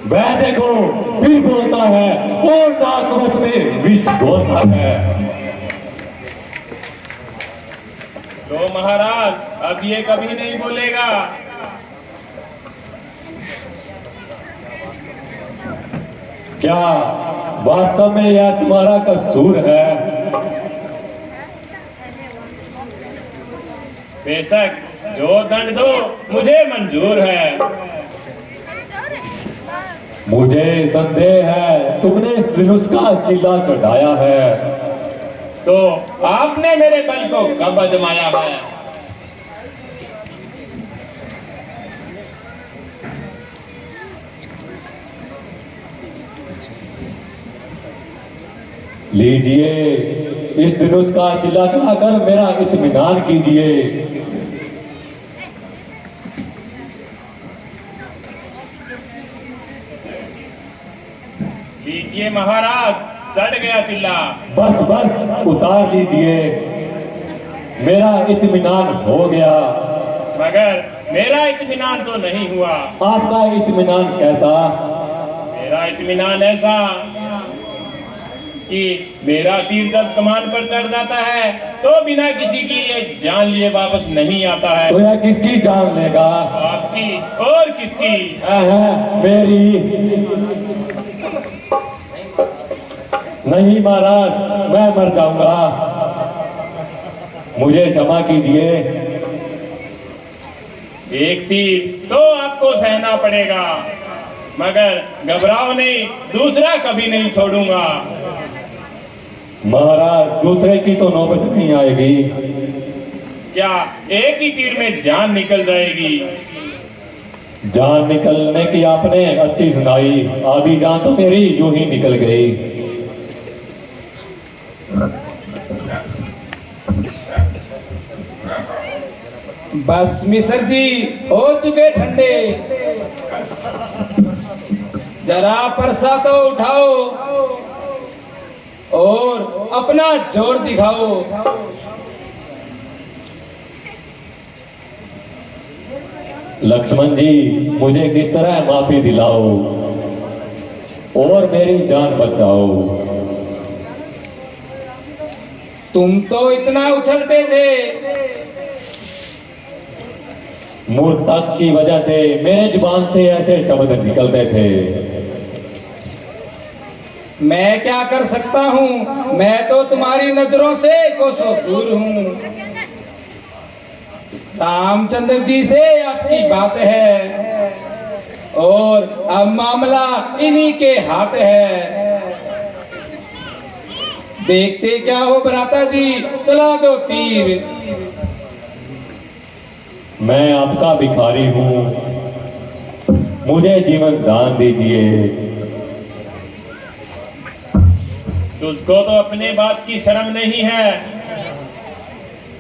वह देखो फिर बोलता है और नाक में विष बोलता है। तो महाराज अब ये कभी नहीं बोलेगा। क्या वास्तव में यह तुम्हारा कसूर है? बेशक जो दंड दो मुझे मंजूर है। मुझे संदेह है तुमने इस धनुष का किला चढ़ाया है। तो आपने मेरे बल को कब आजमाया है? लीजिए इस धनुष का किला चढ़ाकर मेरा इत्मीनान कीजिए। लीजिए महाराज, चढ़ गया चिल्ला। बस बस उतार लीजिए, मेरा इत्मीनान हो गया। मगर मेरा इत्मीनान तो नहीं हुआ। आपका इत्मीनान कैसा? मेरा इत्मीनान ऐसा कि मेरा तीर जब कमान पर चढ़ जाता है तो बिना किसी की जान लिए वापस नहीं आता है। तो यह किसकी जान लेगा? आपकी और किसकी? मेरी। नहीं महाराज, मैं मर जाऊंगा, मुझे क्षमा कीजिए। एक तीर तो आपको सहना पड़ेगा, मगर घबराओ नहीं, दूसरा कभी नहीं छोड़ूंगा। महाराज दूसरे की तो नौबत नहीं आएगी। क्या एक ही तीर में जान निकल जाएगी? जान निकलने की आपने अच्छी सुनाई, आधी जान तो मेरी यूं ही निकल गई। बस मिसर जी हो चुके ठंडे, जरा परसा तो उठाओ और अपना जोर दिखाओ। लक्ष्मण जी मुझे किस तरह माफी दिलाओ और मेरी जान बचाओ। तुम तो इतना उछलते थे, मूर्खता की वजह से मेरे जुबान से ऐसे शब्द निकलते थे। मैं क्या कर सकता हूँ, मैं तो तुम्हारी नजरों से कोसों दूर हूँ। रामचंद्र जी से आपकी बात है और अब मामला इन्हीं के हाथ है। देखते क्या हो भ्राता जी, चला दो तीर। मैं आपका भिखारी हूँ, मुझे जीवन दान दीजिए। तुझको तो अपने बात की शर्म नहीं है,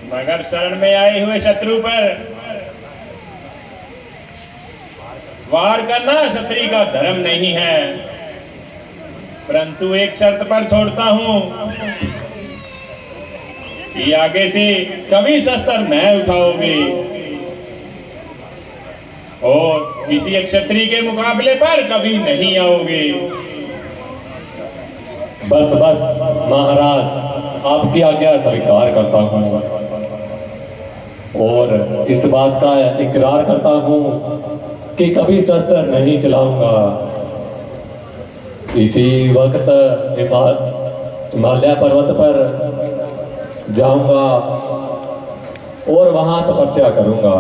मगर शरण में आए हुए शत्रु पर वार करना क्षत्रिय का धर्म नहीं है। परंतु एक शर्त पर छोड़ता हूँ कि आगे से कभी शस्त्र न उठाओगे और किसी एक क्षत्रिय के मुकाबले पर कभी नहीं आओगे। बस बस महाराज, आपकी आज्ञा स्वीकार करता हूँ और इस बात का इकरार करता हूँ कि कभी शस्त्र नहीं चलाऊंगा। इसी वक्त हिमालय पर्वत पर जाऊंगा और वहां तपस्या करूंगा।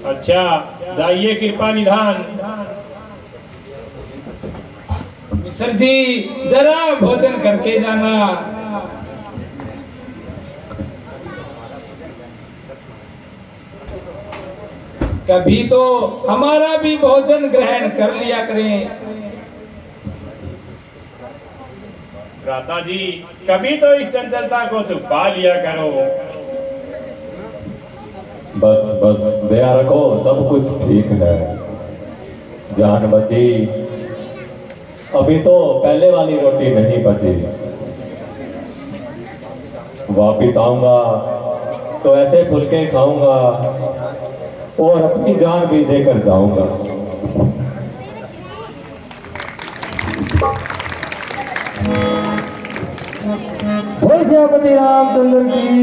अच्छा जाइए, कृपा निधान। मिसर जी जरा भोजन करके जाना। कभी तो हमारा भी भोजन ग्रहण कर लिया करें। भ्राता जी कभी तो इस चंचलता को छुपा लिया करो। बस बस दया रखो, सब कुछ ठीक है। जान बची, अभी तो पहले वाली रोटी नहीं बची। वापिस आऊंगा तो ऐसे फुलके खाऊंगा और अपनी जान भी देकर जाऊंगा। बोल सियापति रामचंद्र की